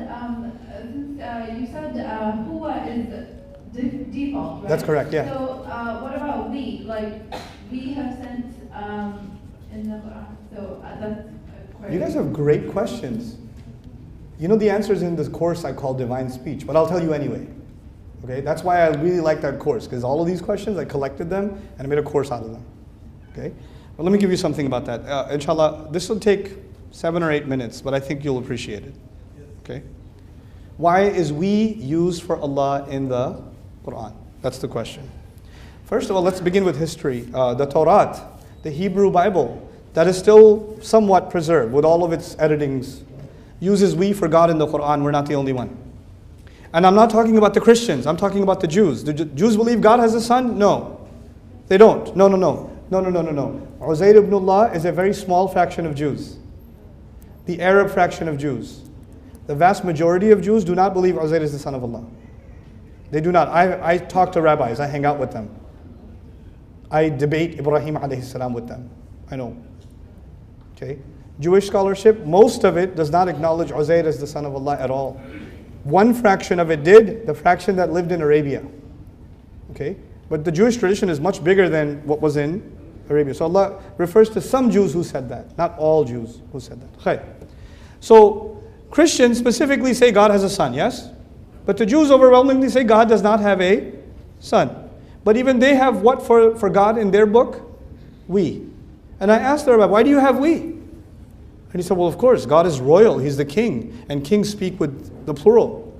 since you said huwa is default, right? That's correct, yeah. So what about we? Like, we have sent in the Quran. So that's correct. You guys have great questions. You know the answers in this course I call Divine Speech, but I'll tell you anyway. Okay, that's why I really like that course, because all of these questions, I collected them and I made a course out of them. Okay, well, let me give you something about that. Inshallah, this will take 7 or 8 minutes, but I think you'll appreciate it. Okay, why is we used for Allah in the Quran? That's the question. First of all, let's begin with history. The Torah, the Hebrew Bible, that is still somewhat preserved with all of its editings, uses we for God in the Quran. We're not the only one. And I'm not talking about the Christians, I'm talking about the Jews. The Jews believe God has a son? No. They don't. No. Uzair ibn Allah is a very small fraction of Jews. The Arab fraction of Jews. The vast majority of Jews do not believe Uzair is the son of Allah. They do not. I talk to rabbis, I hang out with them. I debate Ibrahim alayhi salam with them. I know. Okay. Jewish scholarship, most of it does not acknowledge Uzair as the son of Allah at all. One fraction of it did, the fraction that lived in Arabia. Okay? But the Jewish tradition is much bigger than what was in Arabia. So Allah refers to some Jews who said that, not all Jews who said that. Okay. So Christians specifically say God has a son, yes? But the Jews overwhelmingly say God does not have a son. But even they have what for God in their book? We. And I asked the rabbi, why do you have we? And he said, well, of course, God is royal, He's the king, and kings speak with the plural.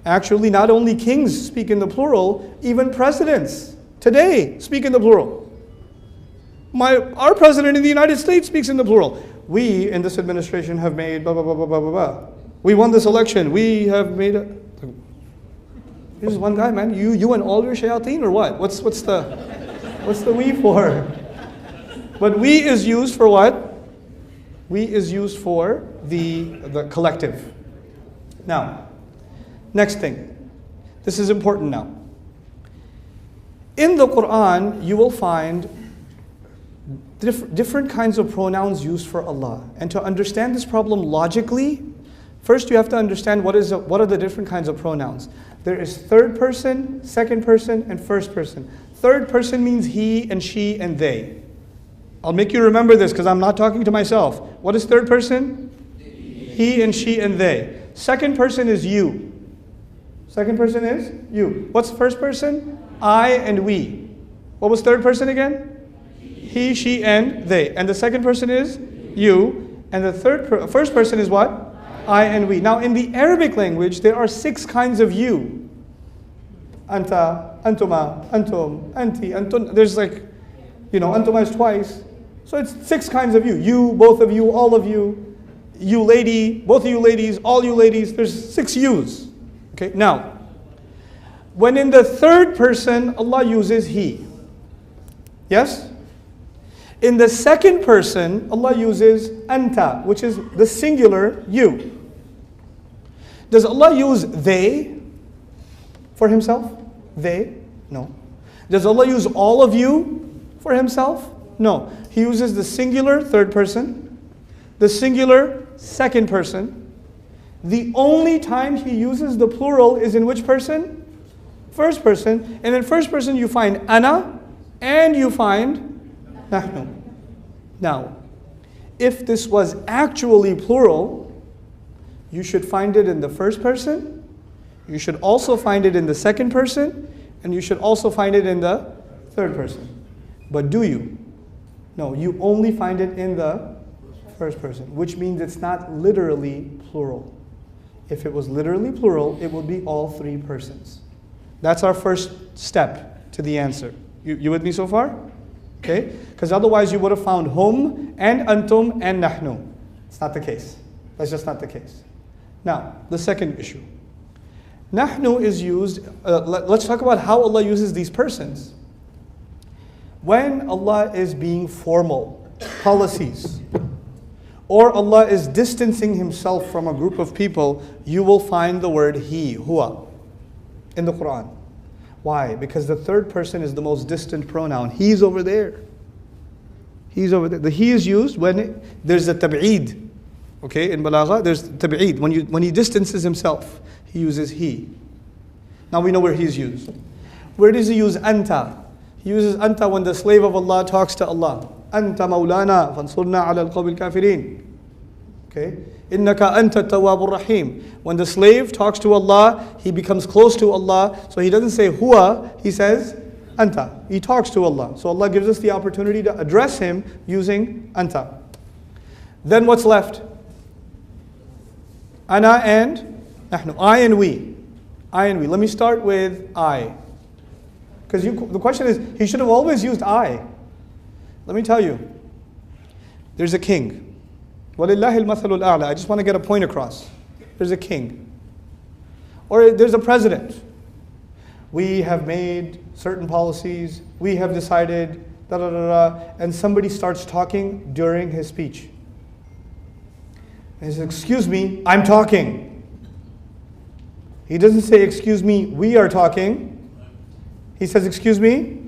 Actually, not only kings speak in the plural, even presidents today speak in the plural. Our president in the United States speaks in the plural. We in this administration have made blah, blah, blah, blah, blah, blah, blah. We won this election. We have made a... Here's one guy, man. You and all your shayateen or what? What's the we for? But we is used for what? We is used for the collective. Now, next thing. This is important now. In the Quran, you will find different kinds of pronouns used for Allah. And to understand this problem logically, first you have to understand what are the different kinds of pronouns. There is third person, second person, and first person. Third person means he and she and they. I'll make you remember this because I'm not talking to myself. What is third person? He and she and they. Second person is you. Second person is you. What's first person? I and we. What was third person again? He, she, and they. And the second person is you. And the first person is what? I and we. Now in the Arabic language, there are 6 kinds of you. Anta, antuma, antum, anti, antun. There's antuma is twice. So it's 6 kinds of you. You, both of you, all of you. You lady, both of you ladies, all you ladies. There's 6 yous. Okay, now, when in the third person, Allah uses he. Yes? In the second person, Allah uses anta, which is the singular you. Does Allah use they for Himself? They? No. Does Allah use all of you for Himself? No. He uses the singular third person, the singular second person. The only time He uses the plural is in which person? First person. And in first person you find ana and you find nahnu. Now, if this was actually plural, you should find it in the first person, you should also find it in the second person, and you should also find it in the third person. But do you? No, you only find it in the first person, which means it's not literally plural. If it was literally plural, it would be all 3 persons. That's our first step to the answer. You with me so far? Okay? Because otherwise you would have found hum and antum and nahnu. It's not the case. That's just not the case. Now, the second issue. Nahnu is used, let's talk about how Allah uses these persons. When Allah is being formal, policies, or Allah is distancing Himself from a group of people, you will find the word he, huwa, in the Quran. Why? Because the third person is the most distant pronoun. He's over there. He's over there. The he is used when there's a tab'id, Okay, in balagha, there's tab'id. When he distances himself, he uses he. Now we know where he's used. Where does he use anta? He uses anta when the slave of Allah talks to Allah. Anta maulana fansurna ala al-qawmi al-kafirin. Okay? Innaka anta tawwabur rahim. When the slave talks to Allah, he becomes close to Allah. So he doesn't say huwa, he says anta. He talks to Allah. So Allah gives us the opportunity to address him using anta. Then what's left? Ana and nahnu. I and we. I and we. Let me start with I. Because the question is, he should have always used I. Let me tell you. There's a king. وَلِلَّهِ الْمَثَلُ الْأَعْلَى. I just want to get a point across. There's a king. Or there's a president. We have made certain policies. We have decided, and somebody starts talking during his speech. And he says, excuse me, I'm talking. He doesn't say, excuse me, we are talking. He says, excuse me.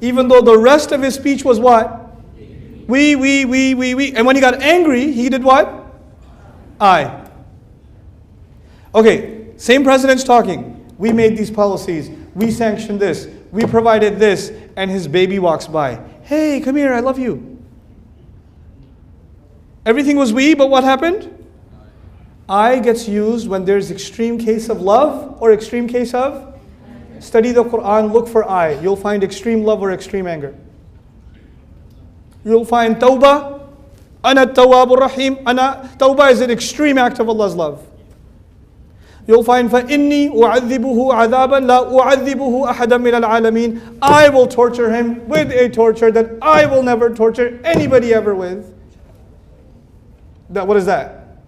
Even though the rest of his speech was what? We. And when he got angry, he did what? I. Okay, same president's talking. We made these policies. We sanctioned this. We provided this. And his baby walks by. Hey, come here, I love you. Everything was we, but what happened? I gets used when there's extreme case of love or extreme case of? Study the Quran, look for I. You'll find extreme love or extreme anger. You'll find tawbah. Ana tawwabur rahim. Tawbah is an extreme act of Allah's love. You'll find فَإِنِّي أُعَذِّبُهُ عَذَابًا لَا أُعَذِّبُهُ أَحَدًا مِنَ الْعَالَمِينَ. I will torture him with a torture that I will never torture anybody ever with. What is that?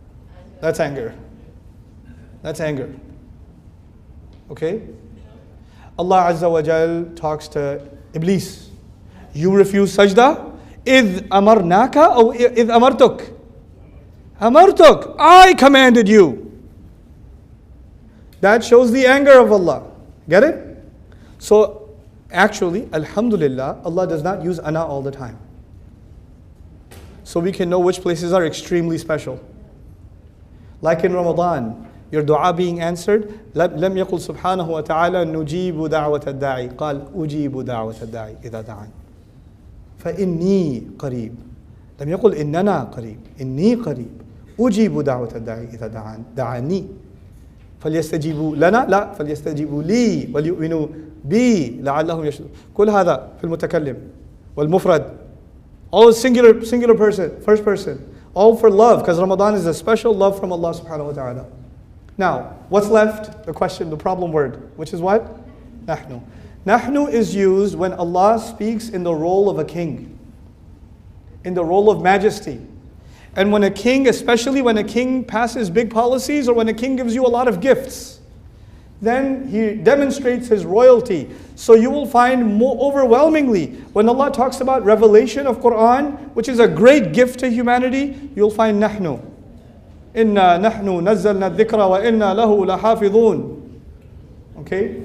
That's anger. That's anger. Okay? Allah Azza wa Jal talks to Iblis. You refuse sajda? إِذْ أَمَرْنَاكَ أو إِذْ أَمَرْتُكَ. أَمَرْتُكَ. I commanded you. That shows the anger of Allah. Get it? So actually, alhamdulillah, Allah does not use ana all the time. So we can know which places are extremely special. Like in Ramadan, your dua being answered, لم يقل سبحانه وتعالى نجيب دعوة الداعي قال أجيب دعوة الداعي إذا دعان فإني قريب لم يقل إننا قريب إني قريب أجيب دعوة الداعي إذا دعان دعاني فليستجيبوا لنا لا فليستجيبوا لي وليؤمنوا بي لعلهم يشهدون. كل هذا في المتكلم والمفرد. All singular person, first person. All for love, because Ramadan is a special love from Allah subhanahu wa ta'ala. Now, what's left? The question, the problem word, which is what? Nahnu. Nahnu is used when Allah speaks in the role of a king, in the role of majesty. And when a king, especially when a king passes big policies or when a king gives you a lot of gifts, then he demonstrates his royalty. So you will find more overwhelmingly, when Allah talks about revelation of Quran, which is a great gift to humanity, you'll find nahnu. Inna nahnu nazzalna dhikra wa inna lahu lahafidhun. Okay?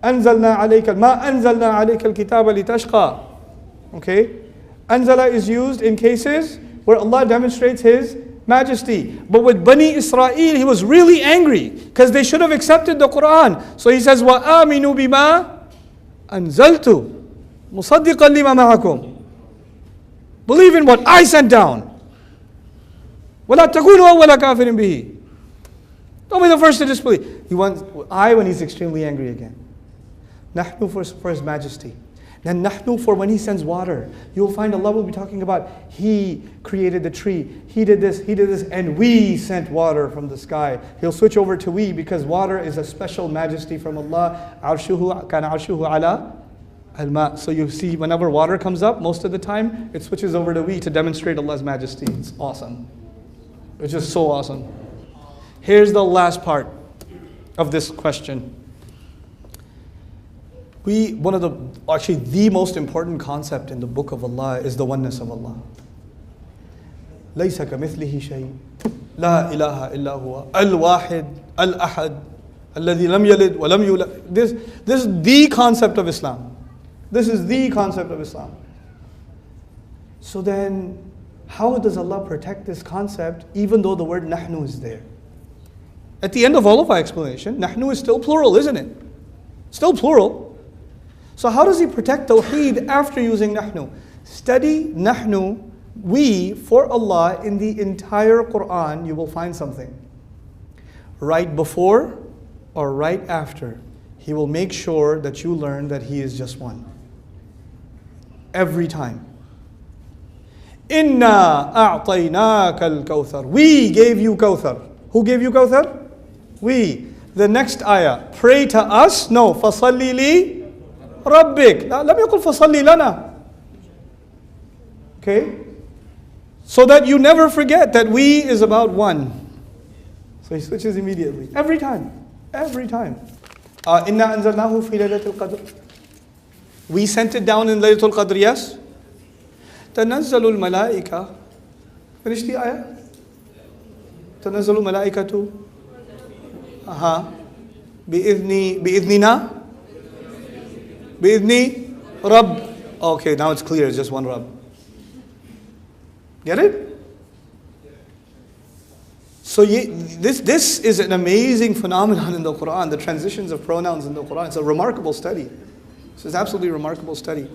Anzalna alayka, ma anzalna alayka al-kitaba litashqa. Okay? Anzala is used in cases where Allah demonstrates His majesty. But with Bani Israel, He was really angry because they should have accepted the Quran. So He says, وَآمِنُوا بِمَا أَنزَلْتُ مُصَدِّقًا لِمَا مَعَكُمْ. Believe in what I sent down. وَلَا تَكُونُوا أَوَّلَ كَافِرٍ بِهِ. Don't be the first to disbelieve. He wants I when He's extremely angry again. Nahnu for His majesty. Then nahnu for when He sends water. You'll find Allah will be talking about He created the tree, He did this, and we sent water from the sky. He'll switch over to we because water is a special majesty from Allah. Arshuhu kana arshuhu ala al-ma. So you see whenever water comes up, most of the time it switches over to we to demonstrate Allah's majesty. It's awesome. It's just so awesome. Here's the last part of this question. One of the most important concept in the book of Allah is the oneness of Allah. لَيْسَ كَمِثْلِهِ شَيْءٍ لَا إِلَهَ إِلَّا هُوَ الْوَاحِدُ الْأَحَدُ الَّذِي لَمْ يَلِدْ وَلَمْ يُولَدْ. This is the concept of Islam. This is the concept of Islam. So then, how does Allah protect this concept even though the word nahnu is there? At the end of all of our explanation, nahnu is still plural, isn't it? Still plural. So how does He protect Tawheed after using nahnu? Study nahnu, we, for Allah in the entire Quran, you will find something. Right before or right after, He will make sure that you learn that He is just one. Every time. Inna a'tainaka al-kawthar. We gave you Kawthar. Who gave you Kawthar? We. The next ayah. Pray to us? No. فَصَلِّ لِي رَبِّكَ. لم يقل فَصَلِّ لَنَا. Okay? So that you never forget that we is about one. So he switches immediately. Every time. Every time. Inna anzalnahu fi laylatul qadr. We sent it down in Laylatul Qadr, yes? تنزل الملائكة. Finish the ayah. تنزل الملائكة. بإذننا. بإذن رب. Okay, now it's clear. It's just one Rabb. Get it? So this is an amazing phenomenon in the Quran. The transitions of pronouns in the Quran. It's a remarkable study. This is absolutely remarkable study.